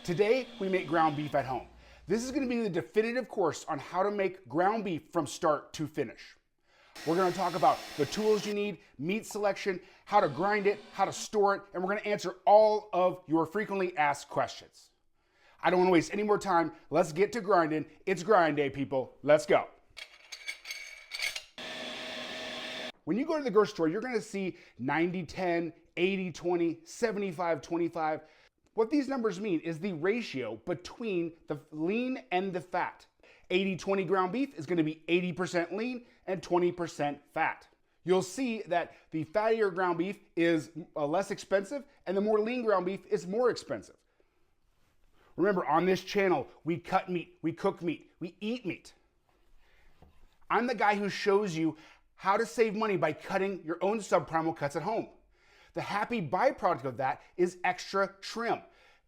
Today, we make ground beef at home. This is going to be the definitive course on how to make ground beef from start to finish. We're going to talk about the tools you need, meat selection, how to grind it, how to store it, and we're going to answer all of your frequently asked questions. I don't want to waste any more time. Let's get to grinding. It's grind day, people. Let's go. When you go to the grocery store, you're going to see 90-10, 80-20, 75-25. What these numbers mean is the ratio between the lean and the fat. 80-20 ground beef is going to be 80% lean and 20% fat. You'll see that the fattier ground beef is less expensive and the more lean ground beef is more expensive. Remember, on this channel, we cut meat, we cook meat, we eat meat. I'm the guy who shows you how to save money by cutting your own subprimal cuts at home. The happy byproduct of that is extra trim,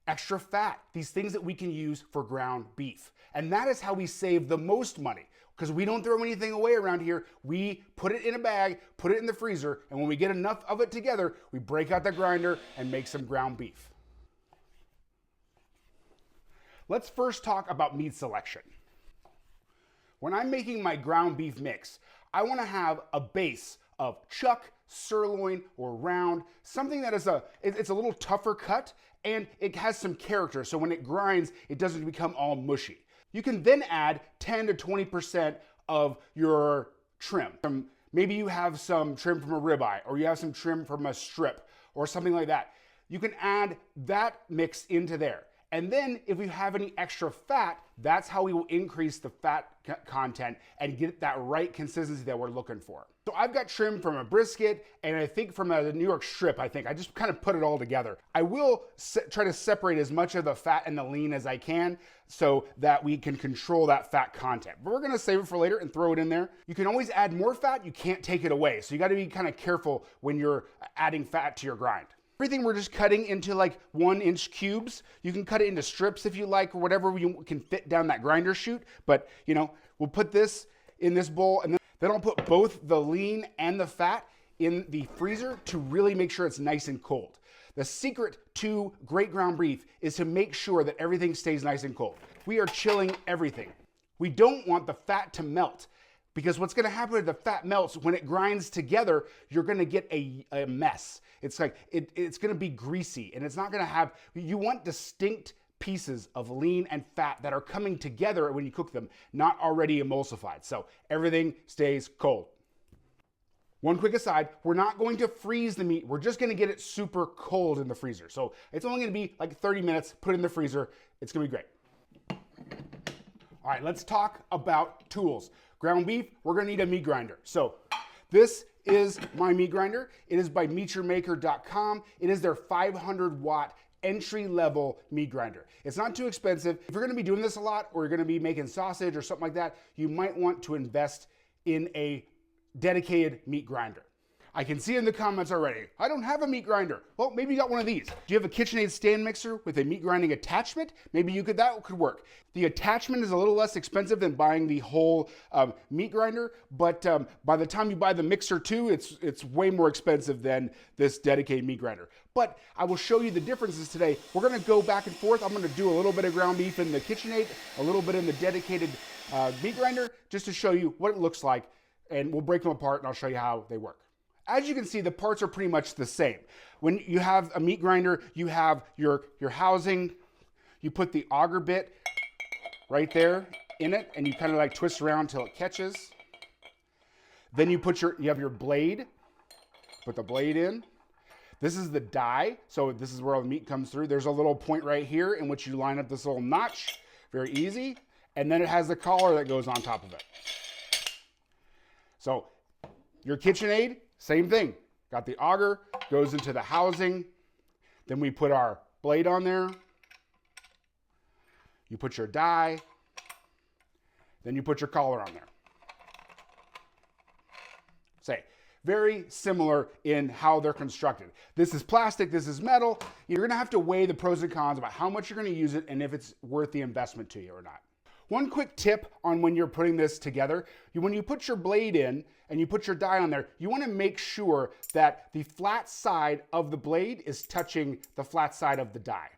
extra fat, these things that we can use for ground beef. And that is how we save the most money, because we don't throw anything away around here. We put it in a bag, put it in the freezer, and when we get enough of it together, we break out the grinder and make some ground beef. Let's first talk about meat selection. When I'm making my ground beef mix, I want to have a base of chuck, sirloin, or round, something that is it's a little tougher cut and it has some character, so when it grinds, it doesn't become all mushy. You can then add 10 to 20% of your trim. Maybe you have some trim from a ribeye, or you have some trim from a strip, or something like that. You can add that mix into there. And then if we have any extra fat, that's how we will increase the fat content and get that right consistency that we're looking for. So I've got trim from a brisket and I think from a New York strip, I just kind of put it all together. I will try to separate as much of the fat and the lean as I can so that we can control that fat content. But we're gonna save it for later and throw it in there. You can always add more fat, you can't take it away. So you gotta be kind of careful when you're adding fat to your grind. Everything we're just cutting into like 1-inch cubes. You can cut it into strips if you like, or whatever you can fit down that grinder chute. But you know, we'll put this in this bowl, and then I'll put both the lean and the fat in the freezer to really make sure it's nice and cold. The secret to great ground beef is to make sure that everything stays nice and cold. We are chilling everything. We don't want the fat to melt, because what's gonna happen if the fat melts, when it grinds together, you're gonna get a mess. It's like, it's gonna be greasy, and it's not gonna have, you want distinct pieces of lean and fat that are coming together when you cook them, not already emulsified. So everything stays cold. One quick aside, we're not going to freeze the meat. We're just gonna get it super cold in the freezer. So it's only gonna be like 30 minutes, put it in the freezer. It's gonna be great. All right, let's talk about tools. Ground beef, we're gonna need a meat grinder. So this is my meat grinder. It is by meatyourmaker.com. It is their 500-watt entry-level meat grinder. It's not too expensive. If you're gonna be doing this a lot, or you're gonna be making sausage or something like that, you might want to invest in a dedicated meat grinder. I can see in the comments already, I don't have a meat grinder. Well, maybe you got one of these. Do you have a KitchenAid stand mixer with a meat grinding attachment? Maybe that could work. The attachment is a little less expensive than buying the whole meat grinder, but by the time you buy the mixer too, it's way more expensive than this dedicated meat grinder. But I will show you the differences today. We're gonna go back and forth. I'm gonna do a little bit of ground beef in the KitchenAid, a little bit in the dedicated meat grinder, just to show you what it looks like, and we'll break them apart and I'll show you how they work. As you can see, the parts are pretty much the same. When you have a meat grinder, you have your housing, you put the auger bit right there in it, and you kind of like twist around until it catches. Then you have your blade, put the blade in. This is the die, so this is where all the meat comes through. There's a little point right here in which you line up this little notch, very easy. And then it has the collar that goes on top of it. So your KitchenAid, same thing. Got the auger, goes into the housing. Then we put our blade on there. You put your die. Then you put your collar on there. Very similar in how they're constructed. This is plastic, this is metal. You're gonna have to weigh the pros and cons about how much you're gonna use it and if it's worth the investment to you or not. One quick tip on when you're putting this together, when you put your blade in and you put your die on there, you want to make sure that the flat side of the blade is touching the flat side of the die.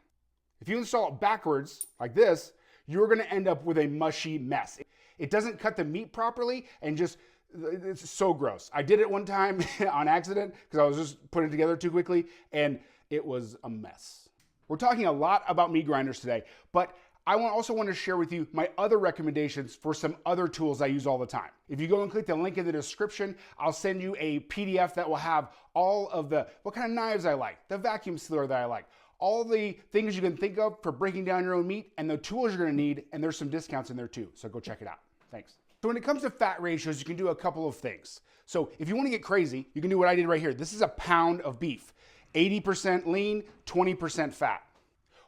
If you install it backwards, like this, you're gonna end up with a mushy mess. It doesn't cut the meat properly and just, it's so gross. I did it one time on accident because I was just putting it together too quickly and it was a mess. We're talking a lot about meat grinders today, but I also want to share with you my other recommendations for some other tools I use all the time. If you go and click the link in the description, I'll send you a PDF that will have all of what kind of knives I like, the vacuum sealer that I like, all the things you can think of for breaking down your own meat and the tools you're gonna need, and there's some discounts in there too, so go check it out. Thanks. So when it comes to fat ratios, you can do a couple of things. So if you wanna get crazy, you can do what I did right here. This is a pound of beef, 80% lean, 20% fat.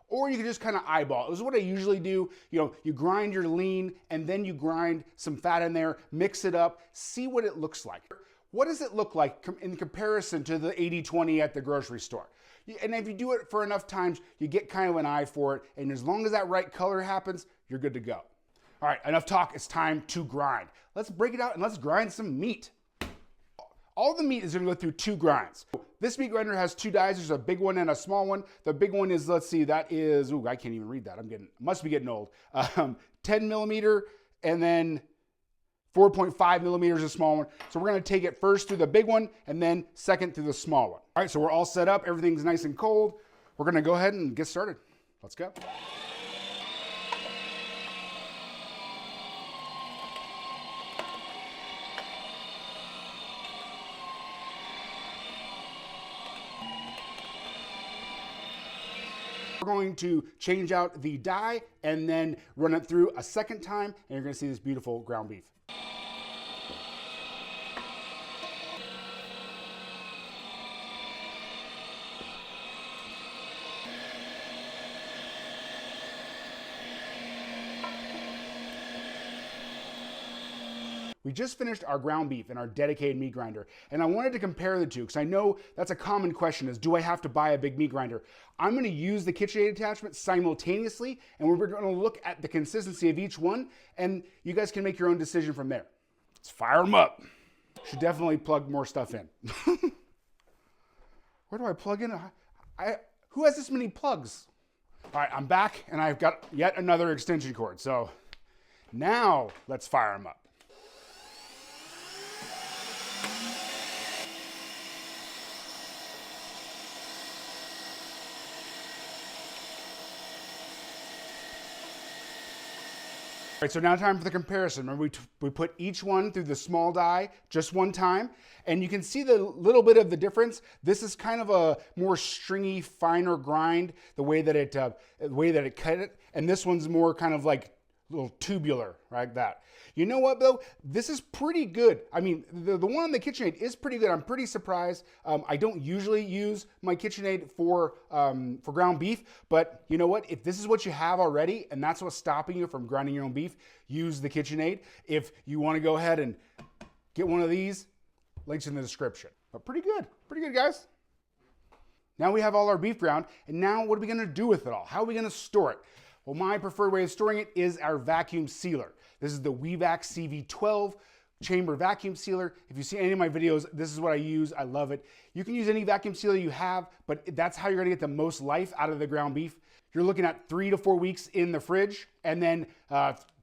Or you can just kind of eyeball. This is what I usually do. You grind your lean and then you grind some fat in there, mix it up, see what it looks like. What does it look like in comparison to the 80-20 at the grocery store? And if you do it for enough times, you get kind of an eye for it. And as long as that right color happens, you're good to go. All right, enough talk. It's time to grind. Let's break it out and let's grind some meat. All the meat is gonna go through 2 grinds. This meat grinder has 2 dies. There's a big one and a small one. The big one is, let's see, that is, ooh, I can't even read that. Must be getting old. 10 millimeter and then 4.5 millimeters, a small one. So we're gonna take it first through the big one and then second through the small one. All right, so we're all set up. Everything's nice and cold. We're gonna go ahead and get started. Let's go. We're going to change out the die and then run it through a second time, and you're gonna see this beautiful ground beef. We just finished our ground beef in our dedicated meat grinder, and I wanted to compare the two because I know that's a common question is, do I have to buy a big meat grinder? I'm gonna use the KitchenAid attachment simultaneously, and we're gonna look at the consistency of each one, and you guys can make your own decision from there. Let's fire them up. Should definitely plug more stuff in. Where do I plug in? Who has this many plugs? All right, I'm back, and I've got yet another extension cord. So now let's fire them up. All right, so now time for the comparison. Remember, we put each one through the small die just one time, and you can see the little bit of the difference. This is kind of a more stringy, finer grind, the way that it cut it, and this one's more kind of like a little tubular, like that. You know what though? This is pretty good. I mean, the one on the KitchenAid is pretty good. I'm pretty surprised. I don't usually use my KitchenAid for ground beef, but you know what? If this is what you have already and that's what's stopping you from grinding your own beef, use the KitchenAid. If you want to go ahead and get one of these, links in the description. But pretty good guys. Now we have all our beef ground, and now what are we gonna do with it all? How are we gonna store it? Well, my preferred way of storing it is our vacuum sealer. This is the WeVac CV12 chamber vacuum sealer. If you see any of my videos, this is what I use. I love it. You can use any vacuum sealer you have, but that's how you're gonna get the most life out of the ground beef. You're looking at 3 to 4 weeks in the fridge and then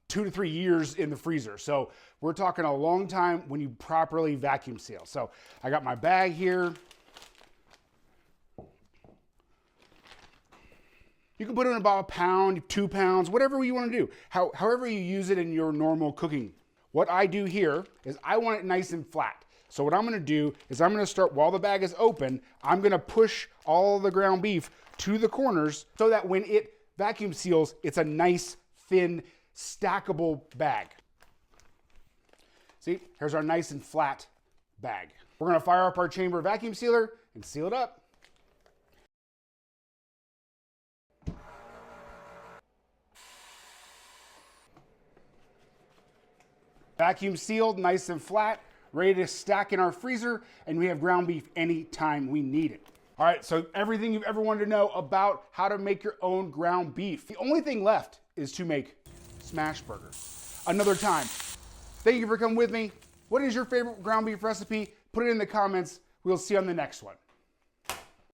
2 to 3 years in the freezer. So we're talking a long time when you properly vacuum seal. So I got my bag here. You can put it in about 1 pound, 2 pounds, whatever you want to do, however you use it in your normal cooking. What I do here is I want it nice and flat. So what I'm going to do is I'm going to start, while the bag is open, I'm going to push all the ground beef to the corners so that when it vacuum seals, it's a nice, thin, stackable bag. See, here's our nice and flat bag. We're going to fire up our chamber vacuum sealer and seal it up. Vacuum sealed, nice and flat, ready to stack in our freezer, and we have ground beef anytime we need it. All right, so everything you've ever wanted to know about how to make your own ground beef. The only thing left is to make smash burgers. Another time. Thank you for coming with me. What is your favorite ground beef recipe? Put it in the comments. We'll see you on the next one.